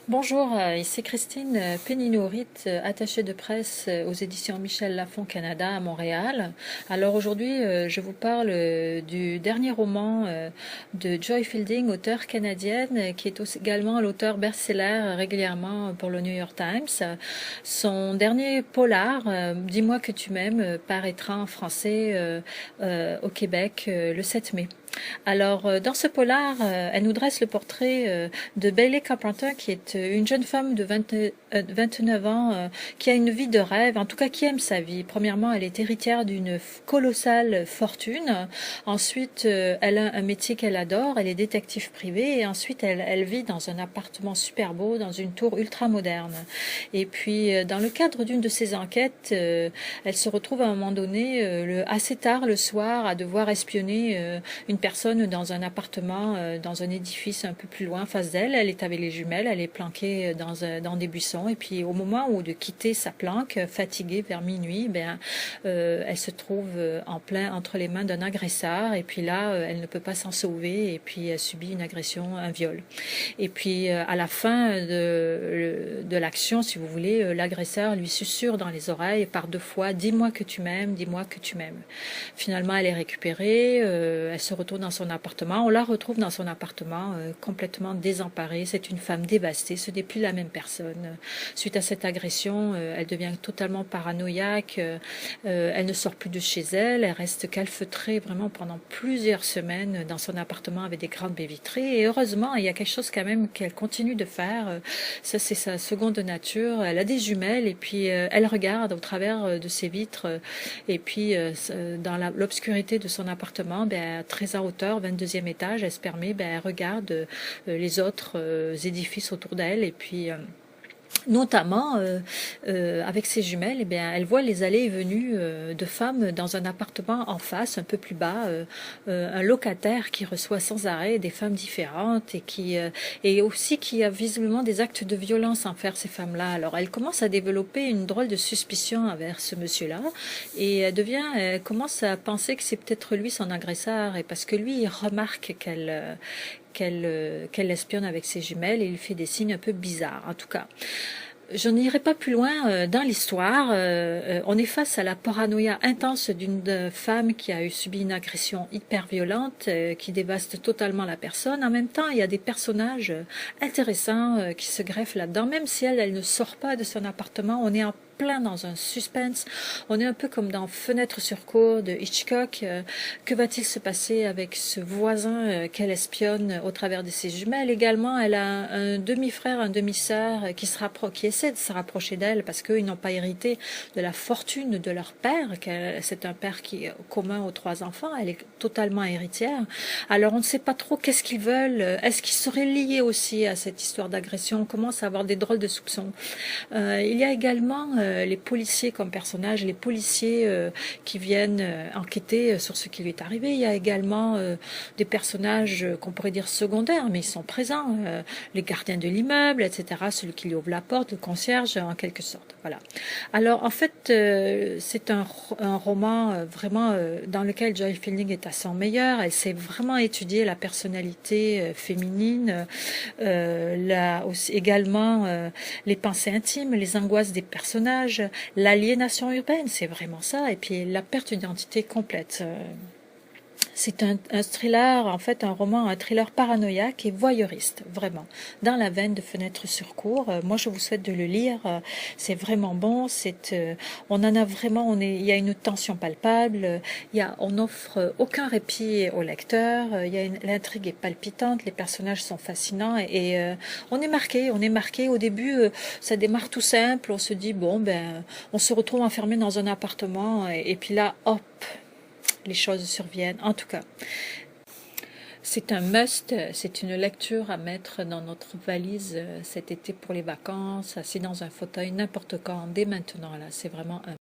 Bonjour, ici Christine Péninourit, attachée de presse aux éditions Michel Lafon Canada à Montréal. Alors aujourd'hui, je vous parle du dernier roman de Joy Fielding, auteure canadienne, qui est également l'auteur best-seller régulièrement pour le New York Times. Son dernier polar, Dis-moi que tu m'aimes, paraîtra en français au Québec le 7 mai. Alors, dans ce polar, elle nous dresse le portrait de Bailey Carpenter, qui est une jeune femme de 29 ans qui a une vie de rêve, en tout cas qui aime sa vie. Premièrement, elle est héritière d'une colossale fortune. Ensuite, elle a un métier qu'elle adore, elle est détective privée. Et ensuite, elle vit dans un appartement super beau, dans une tour ultra moderne. Et puis, dans le cadre d'une de ses enquêtes, elle se retrouve à un moment donné, assez tard le soir, à devoir espionner une personne dans un appartement, dans un édifice un peu plus loin, face d'elle. Elle est avec les jumelles, elle est planquée dans des buissons. Et puis au moment où de quitter sa planque, fatiguée vers minuit, elle se trouve en plein entre les mains d'un agresseur. Et puis là, elle ne peut pas s'en sauver. Et puis elle subit une agression, un viol. Et puis à la fin de l'action, si vous voulez, l'agresseur lui susurre dans les oreilles par 2 fois: dis-moi que tu m'aimes, dis-moi que tu m'aimes. Finalement, elle est récupérée, elle se retourne dans son appartement. On la retrouve dans son appartement complètement désemparée. C'est une femme dévastée, ce n'est plus la même personne. Suite à cette agression, elle devient totalement paranoïaque, elle ne sort plus de chez elle, elle reste calfeutrée vraiment pendant plusieurs semaines dans son appartement avec des grandes baies vitrées. Et heureusement, il y a quelque chose quand même qu'elle continue de faire. Ça, c'est sa seconde nature. Elle a des jumelles et puis elle regarde au travers de ses vitres. Et puis, dans l'obscurité de son appartement, très en hauteur, 22e étage, elle se permet, elle regarde les autres édifices autour d'elle. Et puis, notamment, avec ses jumelles, elle voit les allées et venues de femmes dans un appartement en face, un peu plus bas, un locataire qui reçoit sans arrêt des femmes différentes et aussi qui a visiblement des actes de violence envers ces femmes-là. Alors, elle commence à développer une drôle de suspicion envers ce monsieur-là et elle commence à penser que c'est peut-être lui son agresseur, et parce que lui, il remarque qu'elle espionne avec ses jumelles et il fait des signes un peu bizarres. En tout cas, je n'irai pas plus loin dans l'histoire. On est face à la paranoïa intense d'une femme qui a subi une agression hyper violente qui dévaste totalement la personne. En même temps, il y a des personnages intéressants qui se greffent là-dedans. Même si elle ne sort pas de son appartement, on est en plein dans un suspense. On est un peu comme dans Fenêtre sur cour de Hitchcock. Que va-t-il se passer avec ce voisin qu'elle espionne au travers de ses jumelles? Également, elle a un demi-frère, un demi-sœur qui essaie de se rapprocher d'elle parce qu'ils n'ont pas hérité de la fortune de leur père. C'est un père qui est commun aux 3 enfants. Elle est totalement héritière. Alors, on ne sait pas trop qu'est-ce qu'ils veulent. Est-ce qu'ils seraient liés aussi à cette histoire d'agression? On commence à avoir des drôles de soupçons. Il y a également les policiers comme personnages, les policiers qui viennent enquêter sur ce qui lui est arrivé. Il y a également des personnages qu'on pourrait dire secondaires, mais ils sont présents. Les gardiens de l'immeuble, etc. Celui qui lui ouvre la porte, le concierge, en quelque sorte. Voilà. Alors, en fait, c'est un roman vraiment dans lequel Joy Fielding est à son meilleur. Elle sait vraiment étudier la personnalité féminine, également les pensées intimes, les angoisses des personnages, l'aliénation urbaine, c'est vraiment ça, et puis la perte d'identité complète. C'est un thriller, en fait, un thriller paranoïaque et voyeuriste, vraiment, dans la veine de Fenêtre sur cour. Moi, je vous souhaite de le lire. C'est vraiment bon. On en a vraiment, il y a une tension palpable. On n'offre aucun répit au lecteur. L'intrigue est palpitante. Les personnages sont fascinants et on est marqué. On est marqué. Au début, ça démarre tout simple. On se dit bon, on se retrouve enfermé dans un appartement et puis là, hop, les choses surviennent. En tout cas, c'est un must, c'est une lecture à mettre dans notre valise cet été pour les vacances, assis dans un fauteuil, n'importe quand, dès maintenant. Là, c'est vraiment un